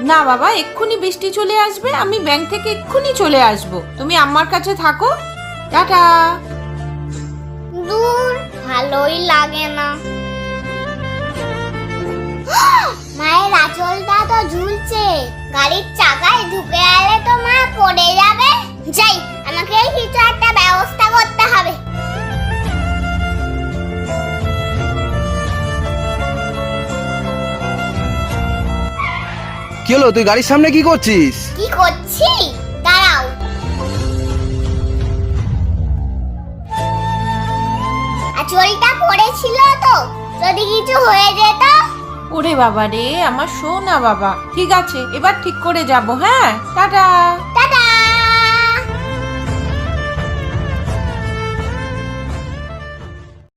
না বাবা, এক্ষুনি বৃষ্টি চলে আসবে, আমি ব্যাংক থেকে এক্ষুনি চলে আসব, তুমি আমার কাছে থাকো। টাটা। দূর, ভালোই লাগে না। মায়ের আঁচলটা তো ঝুলছে, গাড়ির চাকায় ঢুকে এলে তো মা পড়ে যাবে। যাই, আমাকে কিছু একটা ব্যবস্থা করতে হবে। কি হলো, তুই গাড়ির সামনে কি করছিস? কি করছি? দাঁড়াও। আঁচলটা পড়েছিল তো, যদি কিছু হয়ে যেত। ওরে বাবা রে, আমার সোনা বাবা। ঠিক আছে, এবার ঠিক করে যাব। হ্যাঁ, টাটা।